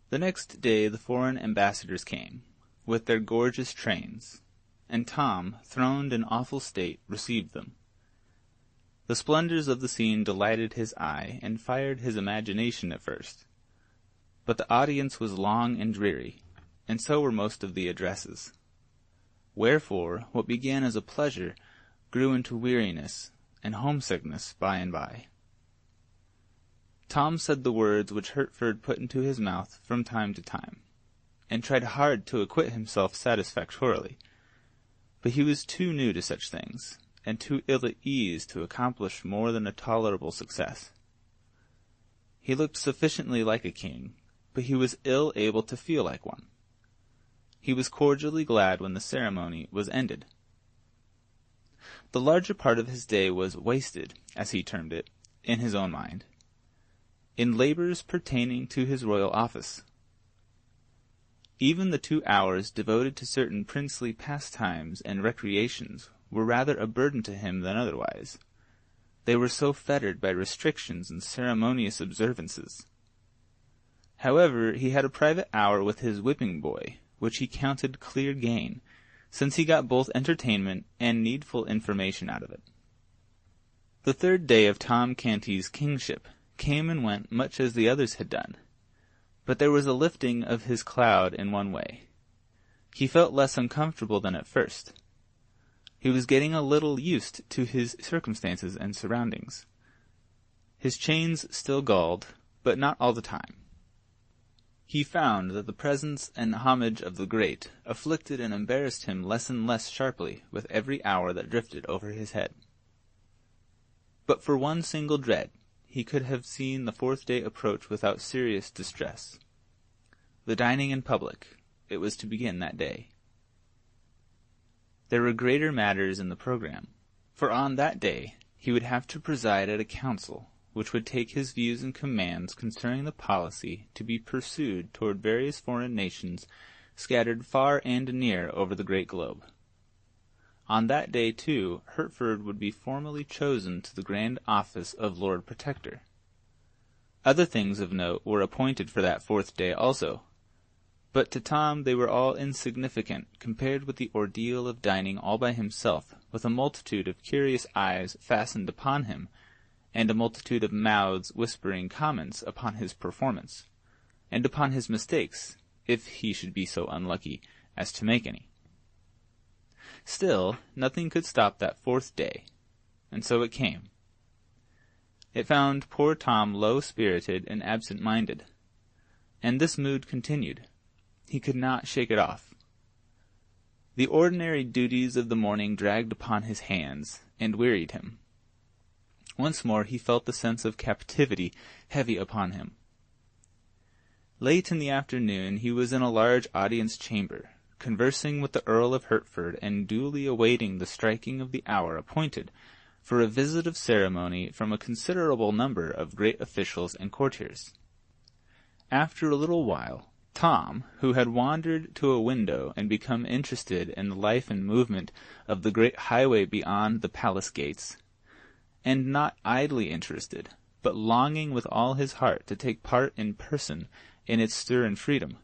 The next day the foreign ambassadors came, with their gorgeous trains, and Tom, throned in awful state, received them. The splendors of the scene delighted his eye and fired his imagination at first, but the audience was long and dreary, and so were most of the addresses. Wherefore, what began as a pleasure grew into weariness and homesickness by and by. Tom said the words which Hertford put into his mouth from time to time, and tried hard to acquit himself satisfactorily, but he was too new to such things, and too ill at ease to accomplish more than a tolerable success. He looked sufficiently like a king, but he was ill able to feel like one. He was cordially glad when the ceremony was ended. The larger part of his day was wasted, as he termed it, in his own mind, in labors pertaining to his royal office. Even the 2 hours devoted to certain princely pastimes and recreations were rather a burden to him than otherwise. They were so fettered by restrictions and ceremonious observances. However, he had a private hour with his whipping boy, which he counted clear gain, since he got both entertainment and needful information out of it. The 3rd day of Tom Canty's kingship came and went much as the others had done, but there was a lifting of his cloud in one way. He felt less uncomfortable than at first. He was getting a little used to his circumstances and surroundings. His chains still galled, but not all the time. He found that the presence and homage of the great afflicted and embarrassed him less and less sharply with every hour that drifted over his head. But for one single dread, he could have seen the 4th day approach without serious distress. The dining in public. It was to begin that day. There were greater matters in the program, for on that day he would have to preside at a council which would take his views and commands concerning the policy to be pursued toward various foreign nations scattered far and near over the great globe. On that day, too, Hertford would be formally chosen to the grand office of Lord Protector. Other things of note were appointed for that 4th day also, but to Tom they were all insignificant compared with the ordeal of dining all by himself, with a multitude of curious eyes fastened upon him, and a multitude of mouths whispering comments upon his performance, and upon his mistakes, if he should be so unlucky as to make any. Still, nothing could stop that 4th day, and so it came. It found poor Tom low-spirited and absent-minded, and this mood continued. He could not shake it off. The ordinary duties of the morning dragged upon his hands, and wearied him. Once more he felt the sense of captivity heavy upon him. Late in the afternoon he was in a large audience chamber, conversing with the Earl of Hertford and duly awaiting the striking of the hour appointed for a visit of ceremony from a considerable number of great officials and courtiers. After a little while, Tom, who had wandered to a window and become interested in the life and movement of the great highway beyond the palace gates, and not idly interested, but longing with all his heart to take part in person in its stir and freedom,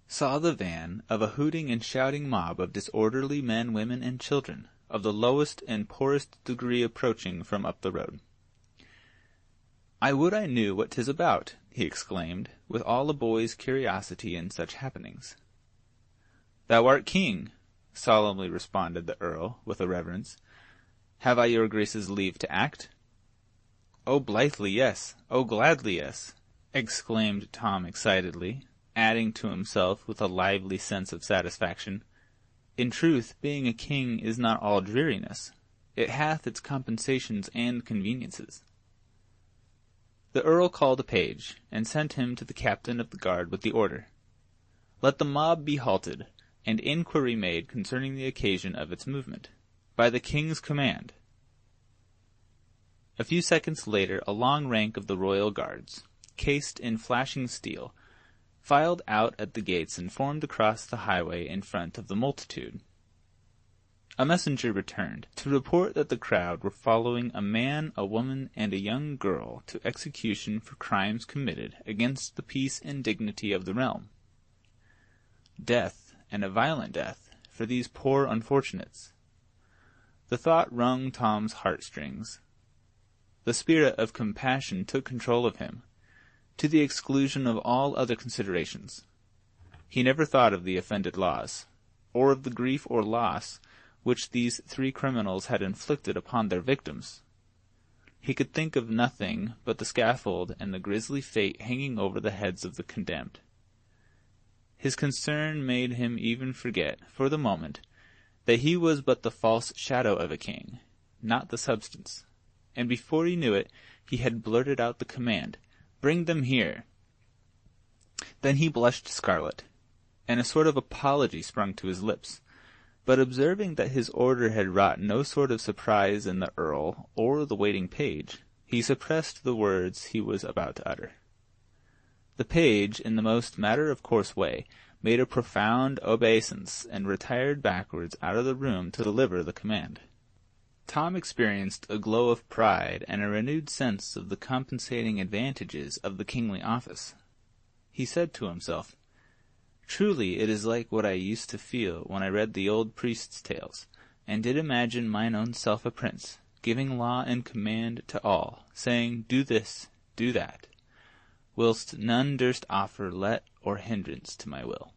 saw the van of a hooting and shouting mob of disorderly men, women, and children, of the lowest and poorest degree approaching from up the road. "I would I knew what 'tis about," he exclaimed, with all a boy's curiosity in such happenings. "Thou art king," solemnly responded the Earl, with a reverence. "Have I your grace's leave to act?" "Oh, blithely, yes! Oh, gladly, yes!" exclaimed Tom excitedly, adding to himself with a lively sense of satisfaction, "In truth, being a king is not all dreariness. It hath its compensations and conveniences." The Earl called a page, and sent him to the captain of the guard with the order, "Let the mob be halted, and inquiry made concerning the occasion of its movement, by the king's command." A few seconds later a long rank of the royal guards, cased in flashing steel, filed out at the gates and formed across the highway in front of the multitude. A messenger returned to report that the crowd were following a man, a woman, and a young girl to execution for crimes committed against the peace and dignity of the realm. Death, and a violent death, for these poor unfortunates. The thought wrung Tom's heartstrings. The spirit of compassion took control of him, to the exclusion of all other considerations. He never thought of the offended laws, or of the grief or loss which these 3 criminals had inflicted upon their victims. He could think of nothing but the scaffold and the grisly fate hanging over the heads of the condemned. His concern made him even forget, for the moment, that he was but the false shadow of a king, not the substance, and before he knew it, he had blurted out the command, "Bring them here." Then he blushed scarlet, and a sort of apology sprung to his lips, but observing that his order had wrought no sort of surprise in the earl or the waiting page, he suppressed the words he was about to utter. The page, in the most matter-of-course way, made a profound obeisance and retired backwards out of the room to deliver the command. Tom experienced a glow of pride and a renewed sense of the compensating advantages of the kingly office. He said to himself, "Truly it is like what I used to feel when I read the old priest's tales, and did imagine mine own self a prince, giving law and command to all, saying, Do this, do that, whilst none durst offer let or hindrance to my will."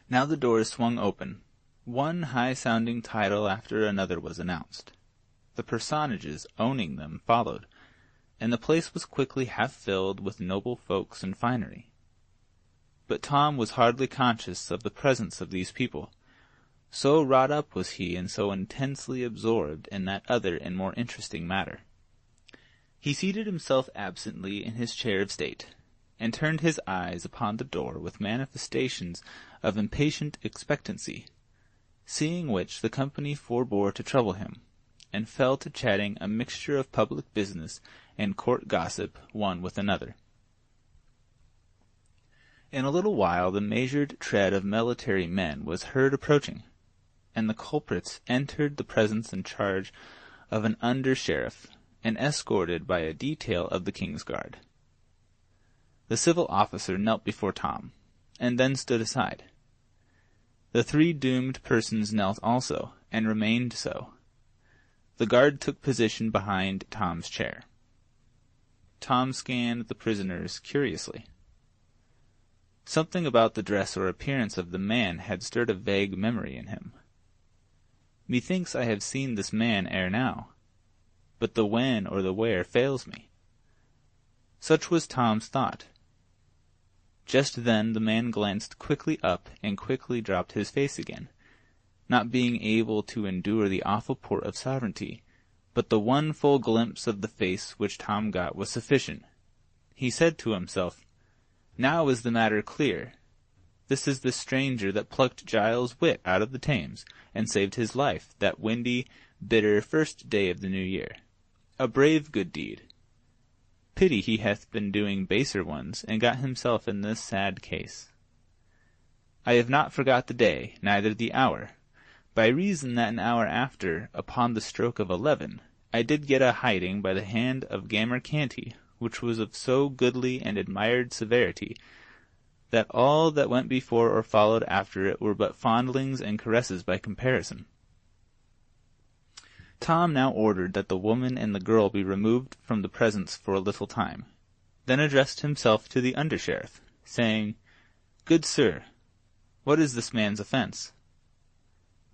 Now the doors swung open. One high-sounding title after another was announced. The personages owning them followed, and the place was quickly half filled with noble folks and finery. But Tom was hardly conscious of the presence of these people. So wrought up was he and so intensely absorbed in that other and more interesting matter. He seated himself absently in his chair of state, and turned his eyes upon the door with manifestations of impatient expectancy, seeing which the company forbore to trouble him, and fell to chatting a mixture of public business and court gossip one with another. In a little while the measured tread of military men was heard approaching, and the culprits entered the presence in charge of an under-sheriff, and escorted by a detail of the king's guard. The civil officer knelt before Tom, and then stood aside. The 3 doomed persons knelt also, and remained so. The guard took position behind Tom's chair. Tom scanned the prisoners curiously. Something about the dress or appearance of the man had stirred a vague memory in him. "Methinks I have seen this man ere now, but the when or the where fails me." Such was Tom's thought. Just then the man glanced quickly up and quickly dropped his face again, not being able to endure the awful port of sovereignty, but the one full glimpse of the face which Tom got was sufficient. He said to himself, "Now is the matter clear. This is the stranger that plucked Giles' wit out of the Thames, and saved his life that windy, bitter first day of the new year. A brave good deed. Pity he hath been doing baser ones, and got himself in this sad case. I have not forgot the day, neither the hour, by reason that an hour after, upon the stroke of 11, I did get a hiding by the hand of Gammer Canty, which was of so goodly and admired severity, that all that went before or followed after it were but fondlings and caresses by comparison." Tom now ordered that the woman and the girl be removed from the presence for a little time, then addressed himself to the under-sheriff, saying, "Good sir, what is this man's offence?"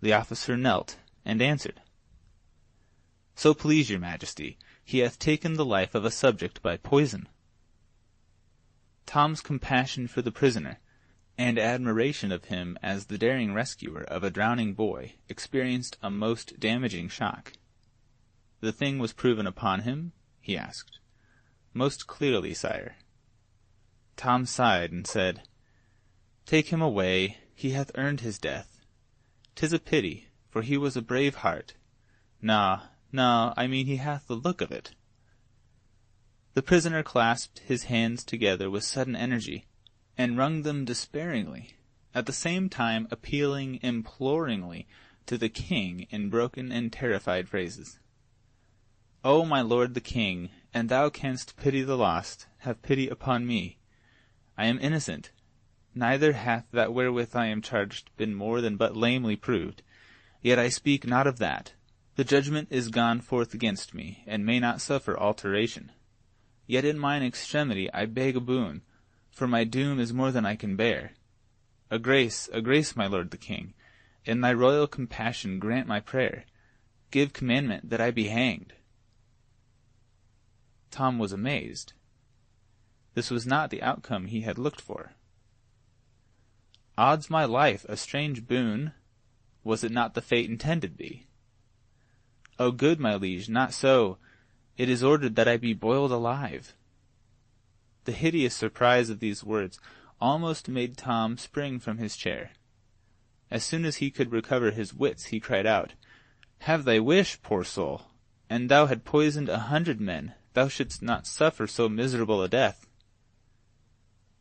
The officer knelt and answered, "So please your majesty, he hath taken the life of a subject by poison." Tom's compassion for the prisoner, and admiration of him as the daring rescuer of a drowning boy, experienced a most damaging shock. "The thing was proven upon him?" he asked. "Most clearly, sire." Tom sighed and said, "Take him away, he hath earned his death. 'Tis a pity, for he was a brave heart. Na, I mean he hath the look of it." The prisoner clasped his hands together with sudden energy, and wrung them despairingly, at the same time appealing imploringly to the king in broken and terrified phrases. "O my lord the king, and thou canst pity the lost, have pity upon me. I am innocent. Neither hath that wherewith I am charged been more than but lamely proved. Yet I speak not of that. The judgment is gone forth against me, and may not suffer alteration. Yet in mine extremity I beg a boon, for my doom is more than I can bear. A grace, my lord the king. In thy royal compassion grant my prayer. Give commandment that I be hanged." Tom was amazed. This was not the outcome he had looked for. "Odds my life, a strange boon! Was it not the fate intended thee?" "O good my liege, not so. It is ordered that I be boiled alive." The hideous surprise of these words almost made Tom spring from his chair. As soon as he could recover his wits, he cried out, "Have thy wish, poor soul! An thou had poisoned 100 men, thou shouldst not suffer so miserable a death."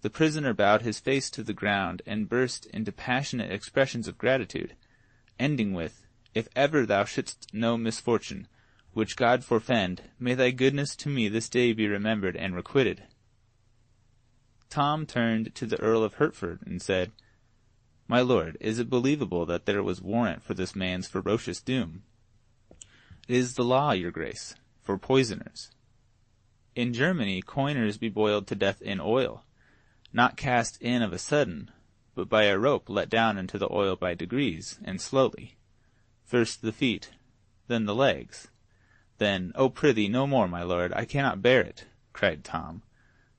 The prisoner bowed his face to the ground and burst into passionate expressions of gratitude, ending with, "If ever thou shouldst know misfortune, which God forfend, may thy goodness to me this day be remembered and requited." Tom turned to the Earl of Hertford and said, "My lord, is it believable that there was warrant for this man's ferocious doom?" "It is the law, your grace, for poisoners. In Germany coiners be boiled to death in oil, not cast in of a sudden, but by a rope let down into the oil by degrees, and slowly. First the feet, then the legs. Then, "Oh, prithee, no more, my lord, I cannot bear it," cried Tom,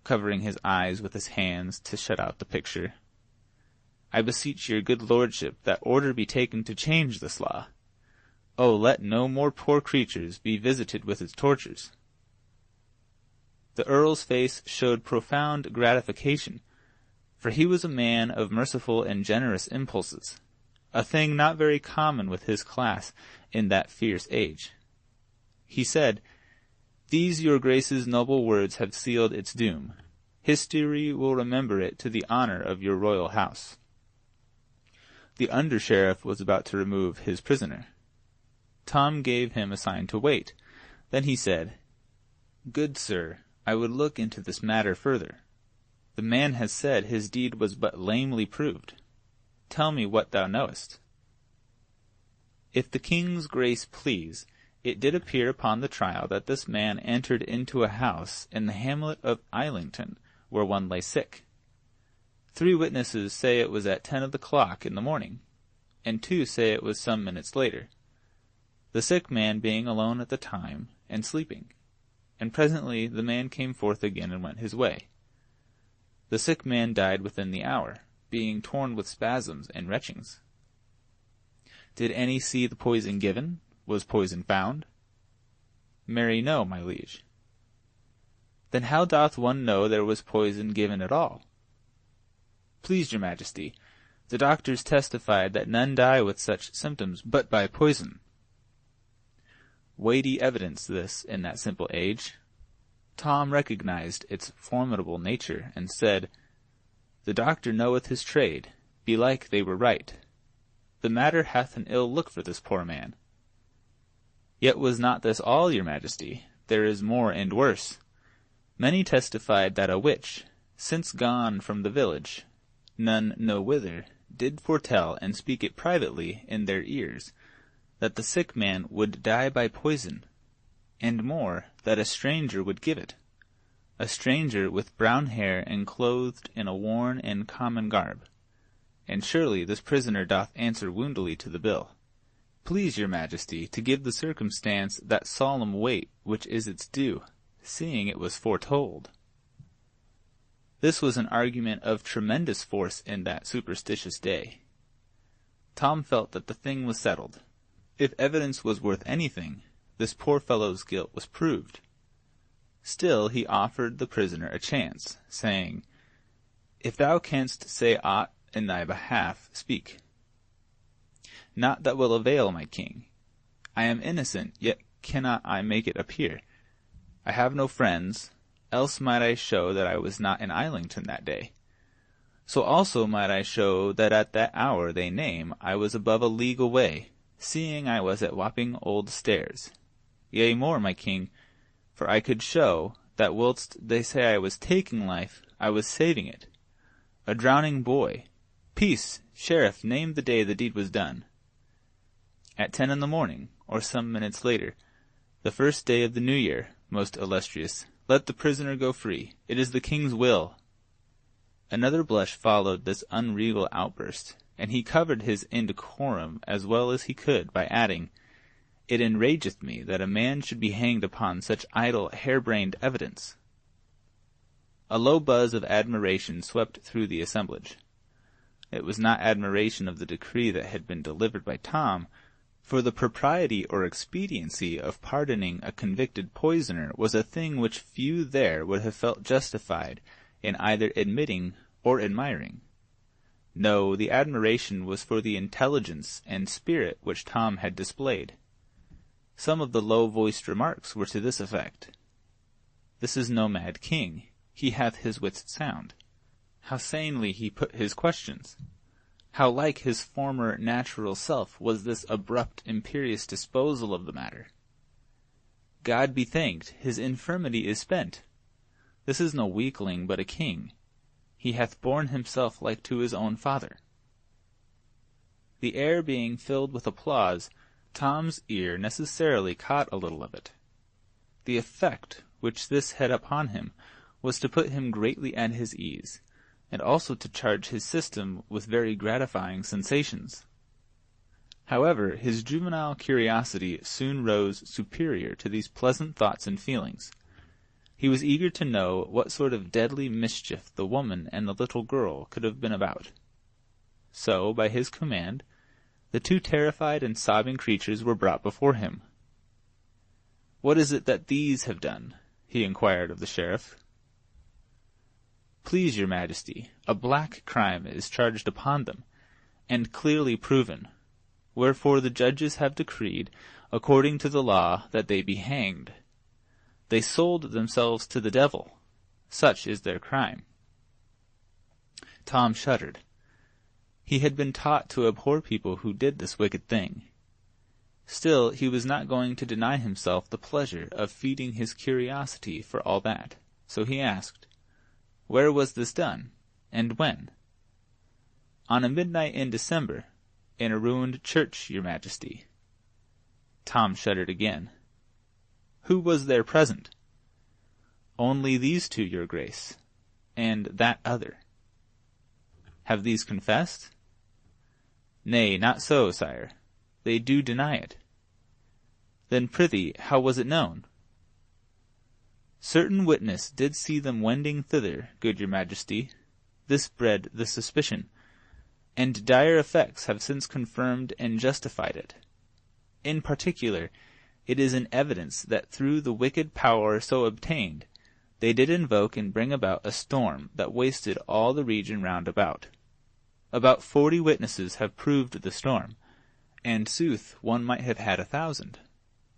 covering his eyes with his hands to shut out the picture. "I beseech your good lordship that order be taken to change this law. Oh, let no more poor creatures be visited with its tortures." The Earl's face showed profound gratification, for he was a man of merciful and generous impulses, a thing not very common with his class in that fierce age. He said, "These your grace's noble words have sealed its doom. History will remember it to the honor of your royal house." The under-sheriff was about to remove his prisoner. Tom gave him a sign to wait. Then he said, "Good sir, I would look into this matter further. The man has said his deed was but lamely proved. Tell me what thou knowest." "If the king's grace please, it did appear upon the trial that this man entered into a house in the hamlet of Islington, where one lay sick. 3 witnesses say it was at 10 of the clock in the morning, and 2 say it was some minutes later, the sick man being alone at the time and sleeping, and presently the man came forth again and went his way. The sick man died within the hour, being torn with spasms and retchings." "Did any see the poison given? Was poison found?" "Marry, no, my liege." "Then how doth one know there was poison given at all?" "Please your majesty, the doctors testified that none die with such symptoms but by poison." Weighty evidence this in that simple age. Tom recognized its formidable nature, and said, "The doctor knoweth his trade. Belike they were right. The matter hath an ill look for this poor man." "Yet was not this all, your majesty? There is more and worse. Many testified that a witch, since gone from the village, none know whither, did foretell and speak it privately in their ears, that the sick man would die by poison, and more, that a stranger would give it, a stranger with brown hair and clothed in a worn and common garb. And surely this prisoner doth answer woundily to the bill. Please your majesty to give the circumstance that solemn weight which is its due, seeing it was foretold." This was an argument of tremendous force in that superstitious day. Tom felt that the thing was settled. If evidence was worth anything, this poor fellow's guilt was proved. Still he offered the prisoner a chance, saying, "If thou canst say aught in thy behalf, speak." "Not that will avail, my king. I am innocent, yet cannot I make it appear. I have no friends, else might I show that I was not in Islington that day. So also might I show that at that hour they name I was above a league away, seeing I was at Wapping Old Stairs. Yea, more, my king, for I could show that whilst they say I was taking life, I was saving it. A drowning boy. Peace, sheriff, name the day the deed was done. At 10 in the morning, or some minutes later, the first day of the new year, most illustrious. Let the prisoner go free. It is the king's will. Another blush followed this unregal outburst, and he covered his indecorum as well as he could by adding, It enrageth me that a man should be hanged upon such idle, hair-brained evidence. A low buzz of admiration swept through the assemblage. It was not admiration of the decree that had been delivered by Tom, for the propriety or expediency of pardoning a convicted poisoner was a thing which few there would have felt justified in either admitting or admiring. No, the admiration was for the intelligence and spirit which Tom had displayed. Some of the low-voiced remarks were to this effect. This is no mad king. He hath his wits sound. How sanely he put his questions! How like his former natural self was this abrupt, imperious disposal of the matter! God be thanked, his infirmity is spent. This is no weakling, but a king. He hath borne himself like to his own father. The air being filled with applause, Tom's ear necessarily caught a little of it. The effect which this had upon him was to put him greatly at his ease, and also to charge his system with very gratifying sensations. However, his juvenile curiosity soon rose superior to these pleasant thoughts and feelings. He was eager to know what sort of deadly mischief the woman and the little girl could have been about. So, by his command, the two terrified and sobbing creatures were brought before him. "What is it that these have done?" he inquired of the sheriff. "Please your majesty, a black crime is charged upon them, and clearly proven, wherefore the judges have decreed, according to the law, that they be hanged. They sold themselves to the devil. Such is their crime." Tom shuddered. He had been taught to abhor people who did this wicked thing. Still, he was not going to deny himself the pleasure of feeding his curiosity for all that, so he asked, "Where was this done, and when?" "On a midnight in December, in a ruined church, your majesty." Tom shuddered again. "Who was there present?" "Only these two, your grace, and that other." "Have these confessed?" "Nay, not so, sire. They do deny it." "Then, prithee, how was it known?" "Certain witness did see them wending thither, good your majesty. This bred the suspicion, and dire effects have since confirmed and justified it. In particular, it is in evidence that through the wicked power so obtained, they did invoke and bring about a storm that wasted all the region round about. About 40 witnesses have proved the storm, and sooth one might have had 1,000,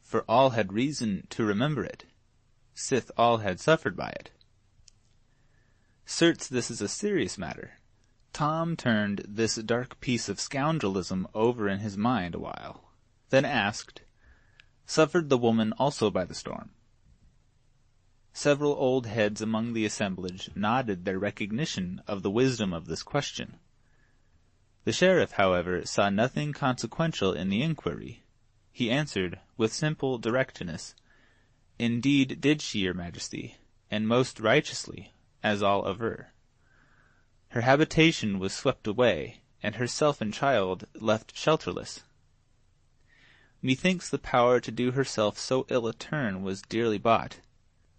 for all had reason to remember it, sith all had suffered by it. Certes this is a serious matter." Tom turned this dark piece of scoundrelism over in his mind awhile, then asked, "Suffered the woman also by the storm?" Several old heads among the assemblage nodded their recognition of the wisdom of this question. The sheriff, however, saw nothing consequential in the inquiry. He answered, with simple directness, "Indeed did she, your majesty, and most righteously, as all aver. Her habitation was swept away, and herself and child left shelterless. Methinks the power to do herself so ill a turn was dearly bought.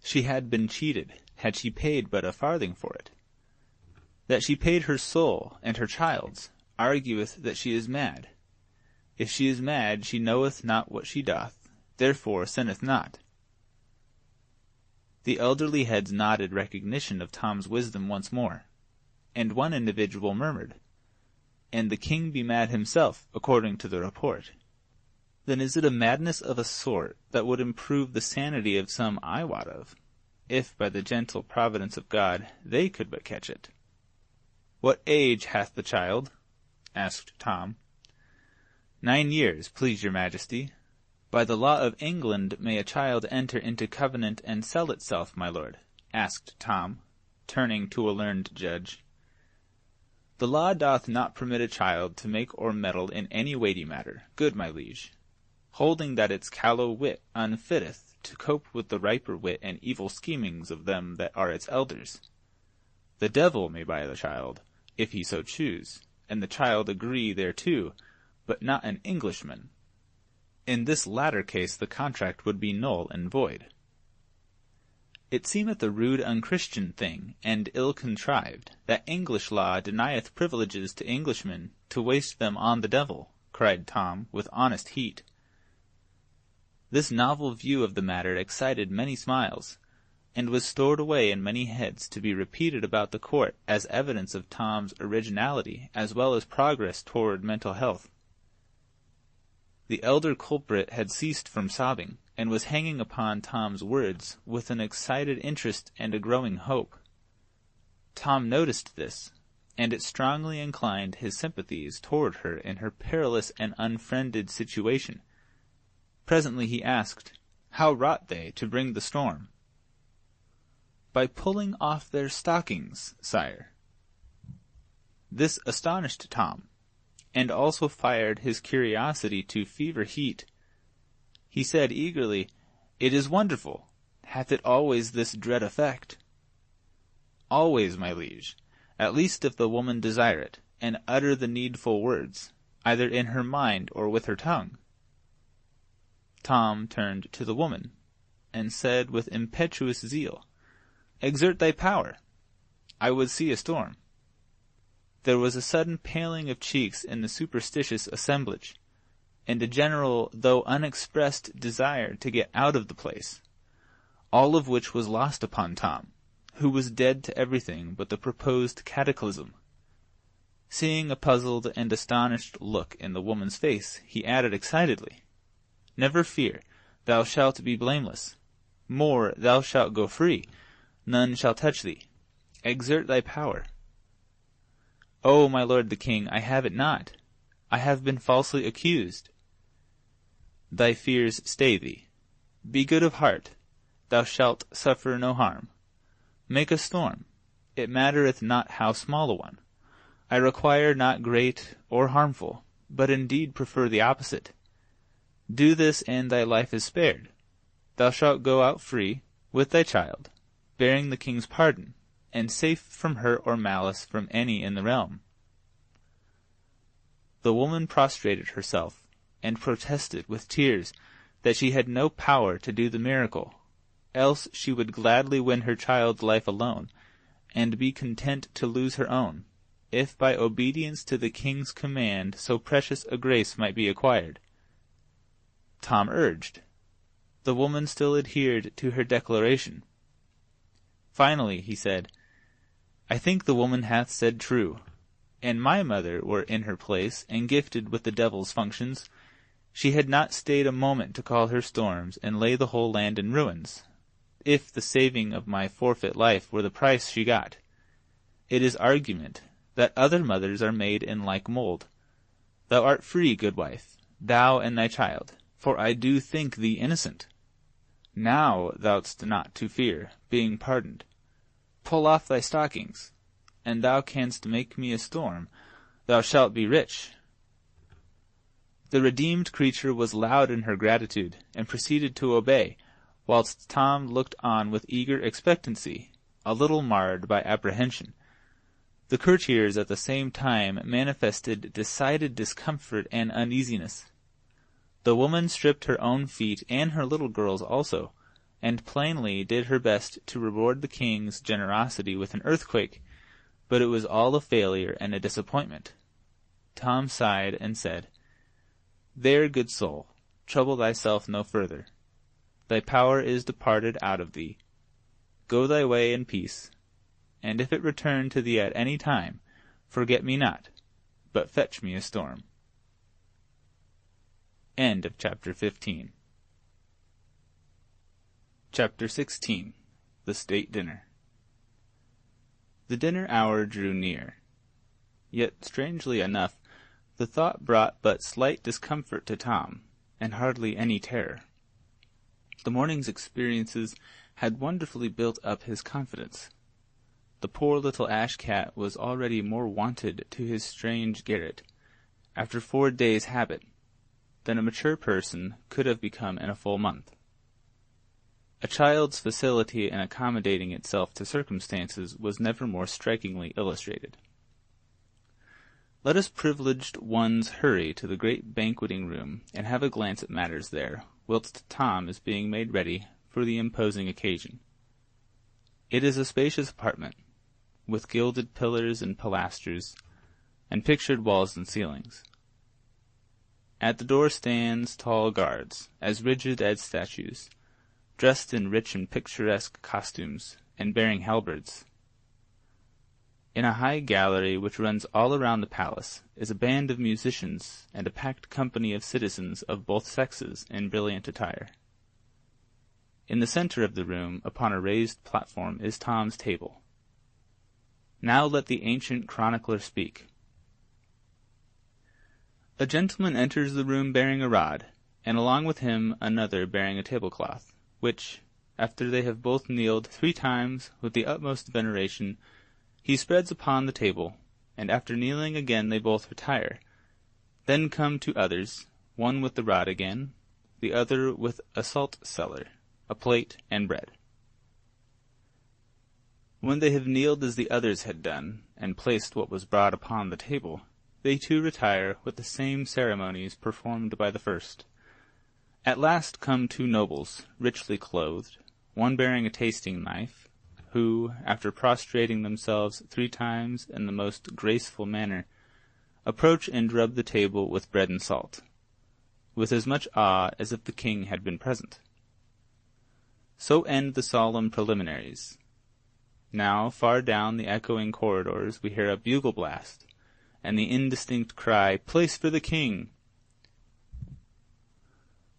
She had been cheated, had she paid but a farthing for it. That she paid her soul and her child's argueth that she is mad. If she is mad, she knoweth not what she doth, therefore sinneth not." The elderly heads nodded recognition of Tom's wisdom once more, and one individual murmured, "And the king be mad himself, according to the report. Then is it a madness of a sort that would improve the sanity of some I wot of, if by the gentle providence of God they could but catch it." "What age hath the child?" asked Tom. 9 years, please your majesty. By the law of England may a child enter into covenant and sell itself, my lord? Asked Tom, turning to a learned judge. The law doth not permit a child to make or meddle in any weighty matter, good my liege, holding that its callow wit unfitteth to cope with the riper wit and evil schemings of them that are its elders. The devil may buy the child, if he so choose, and the child agree thereto, but not an Englishman. In this latter case the contract would be null and void. It seemeth a rude unchristian thing, and ill-contrived, that English law denieth privileges to Englishmen to waste them on the devil, cried Tom, with honest heat. This novel view of the matter excited many smiles, and was stored away in many heads to be repeated about the court as evidence of Tom's originality as well as progress toward mental health. The elder culprit had ceased from sobbing, and was hanging upon Tom's words with an excited interest and a growing hope. Tom noticed this, and it strongly inclined his sympathies toward her in her perilous and unfriended situation. Presently he asked, "How wrought they to bring the storm?" "By pulling off their stockings, sire." This astonished Tom, and also fired his curiosity to fever heat. He said eagerly, "It is wonderful. Hath it always this dread effect?" "Always, my liege, at least if the woman desire it, and utter the needful words, either in her mind or with her tongue." Tom turned to the woman, and said with impetuous zeal, "Exert thy power. I would see a storm." There was a sudden paling of cheeks in the superstitious assemblage, and a general, though unexpressed, desire to get out of the place, all of which was lost upon Tom, who was dead to everything but the proposed cataclysm. Seeing a puzzled and astonished look in the woman's face, he added excitedly, "Never fear, thou shalt be blameless. More, thou shalt go free. None shall touch thee. Exert thy power." "Oh, my lord the king, I have it not. I have been falsely accused." "Thy fears stay thee. Be good of heart. Thou shalt suffer no harm. Make a storm. It mattereth not how small a one. I require not great or harmful, but indeed prefer the opposite. Do this, and thy life is spared. Thou shalt go out free, with thy child, bearing the king's pardon, and safe from hurt or malice from any in the realm." The woman prostrated herself, and protested with tears that she had no power to do the miracle, else she would gladly win her child's life alone, and be content to lose her own, if by obedience to the king's command so precious a grace might be acquired. Tom urged. The woman still adhered to her declaration. Finally he said, "I think the woman hath said true. And my mother were in her place, and gifted with the devil's functions, she had not stayed a moment to call her storms and lay the whole land in ruins, if the saving of my forfeit life were the price she got. It is argument that other mothers are made in like mold. Thou art free, good wife, thou and thy child, for I do think thee innocent. Now thou'st not to fear being pardoned. Pull off thy stockings, and thou canst make me a storm. Thou shalt be rich." The redeemed creature was loud in her gratitude, and proceeded to obey, whilst Tom looked on with eager expectancy, a little marred by apprehension. The courtiers at the same time manifested decided discomfort and uneasiness. The woman stripped her own feet and her little girl's also, and plainly did her best to reward the king's generosity with an earthquake, but it was all a failure and a disappointment. Tom sighed and said, "There, good soul, trouble thyself no further. Thy power is departed out of thee. Go thy way in peace, and if it return to thee at any time, forget me not, but fetch me a storm." End of chapter 15. Chapter 16. The State Dinner. The dinner hour drew near. Yet, strangely enough, The thought brought but slight discomfort to Tom, and hardly any terror. The morning's experiences had wonderfully built up his confidence. The poor little ash-cat was already more wonted to his strange garret, after 4 days' habit, than a mature person could have become in a full month. A child's facility in accommodating itself to circumstances was never more strikingly illustrated. Let us privileged ones hurry to the great banqueting room and have a glance at matters there, whilst Tom is being made ready for the imposing occasion. It is a spacious apartment, with gilded pillars and pilasters, and pictured walls and ceilings. At the door stands tall guards, as rigid as statues, dressed in rich and picturesque costumes, and bearing halberds. In a high gallery which runs all around the palace is a band of musicians and a packed company of citizens of both sexes in brilliant attire. In the center of the room, upon a raised platform, is Tom's table. Now let the ancient chronicler speak. A gentleman enters the room bearing a rod, and along with him another bearing a tablecloth, which, after they have both kneeled 3 times with the utmost veneration, he spreads upon the table, and after kneeling again they both retire. Then come 2 others, one with the rod again, the other with a salt cellar, a plate, and bread. When they have kneeled as the others had done, and placed what was brought upon the table, they too retire with the same ceremonies performed by the first. At last come 2 nobles, richly clothed, one bearing a tasting knife, who, after prostrating themselves 3 times in the most graceful manner, approach and rub the table with bread and salt, with as much awe as if the king had been present. So end the solemn preliminaries. Now, far down the echoing corridors, we hear a bugle blast, and the indistinct cry, "Place for the king!"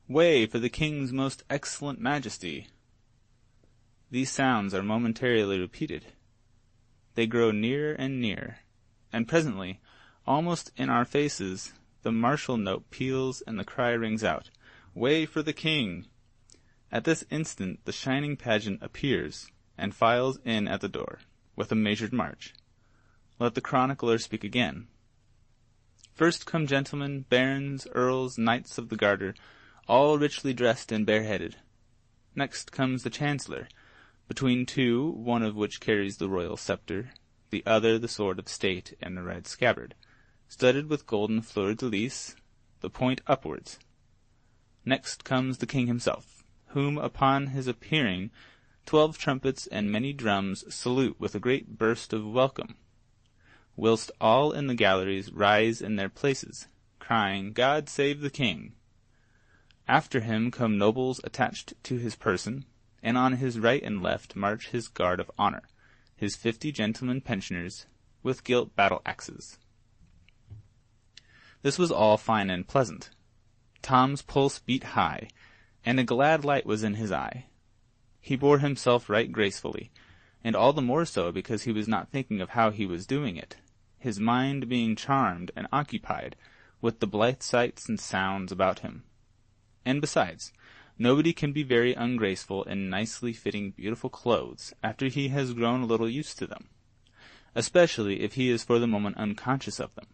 "Way for the king's most excellent majesty!" These sounds are momentarily repeated. They grow nearer and nearer, and presently, almost in our faces, the martial note peals and the cry rings out, "Way for the king!" At this instant the shining pageant appears, and files in at the door, with a measured march. Let the chronicler speak again. First come gentlemen, barons, earls, knights of the garter, all richly dressed and bareheaded. Next comes the chancellor, between 2, one of which carries the royal scepter, the other the sword of state and the red scabbard, studded with golden fleur-de-lis, the point upwards. Next comes the king himself, whom, upon his appearing, 12 trumpets and many drums salute with a great burst of welcome, whilst all in the galleries rise in their places, crying, "God save the king!" After him come nobles attached to his person, and on his right and left march his guard of honor, his 50 gentlemen pensioners, with gilt battle-axes. This was all fine and pleasant. Tom's pulse beat high, and a glad light was in his eye. He bore himself right gracefully, and all the more so because he was not thinking of how he was doing it, his mind being charmed and occupied with the blithe sights and sounds about him. And besides, nobody can be very ungraceful in nicely fitting beautiful clothes after he has grown a little used to them, especially if he is for the moment unconscious of them.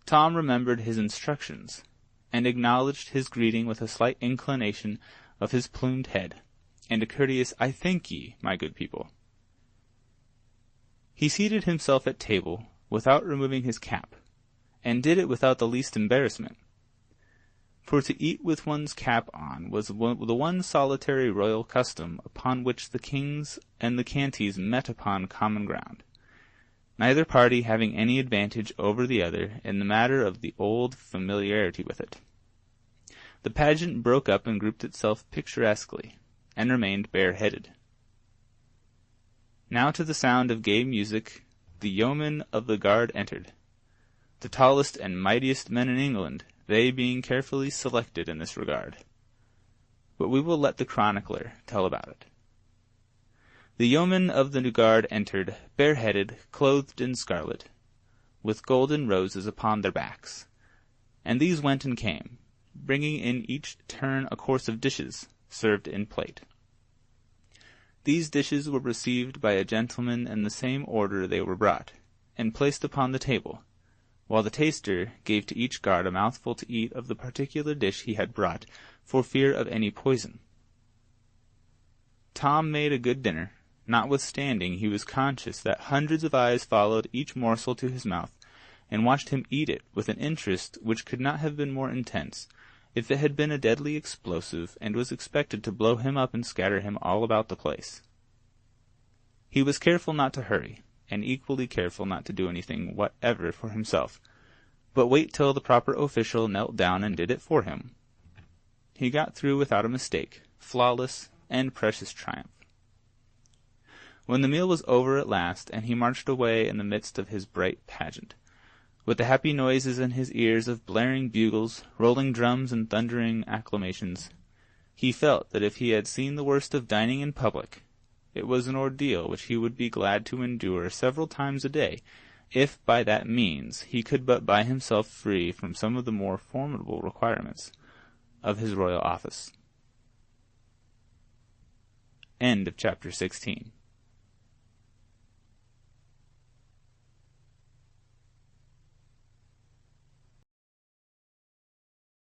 Tom remembered his instructions, and acknowledged his greeting with a slight inclination of his plumed head, and a courteous "I thank ye, my good people." He seated himself at table without removing his cap, and did it without the least embarrassment. For to eat with one's cap on was the one solitary royal custom upon which the kings and the Canties met upon common ground, neither party having any advantage over the other in the matter of the old familiarity with it. The pageant broke up and grouped itself picturesquely, and remained bareheaded. Now to the sound of gay music the yeomen of the guard entered, the tallest and mightiest men in England, they being carefully selected in this regard. But we will let the chronicler tell about it. The yeomen of the guard entered, bareheaded, clothed in scarlet, with golden roses upon their backs. And these went and came, bringing in each turn a course of dishes, served in plate. These dishes were received by a gentleman in the same order they were brought, and placed upon the table, while the taster gave to each guard a mouthful to eat of the particular dish he had brought, for fear of any poison. Tom made a good dinner, notwithstanding he was conscious that hundreds of eyes followed each morsel to his mouth, and watched him eat it with an interest which could not have been more intense, if it had been a deadly explosive and was expected to blow him up and scatter him all about the place. He was careful not to hurry, and equally careful not to do anything whatever for himself, but wait till the proper official knelt down and did it for him. He got through without a mistake, flawless and precious triumph. When the meal was over at last, and he marched away in the midst of his bright pageant, with the happy noises in his ears of blaring bugles, rolling drums, and thundering acclamations, he felt that if he had seen the worst of dining in public, it was an ordeal which he would be glad to endure several times a day, if by that means he could but buy himself free from some of the more formidable requirements of his royal office. End of chapter 16.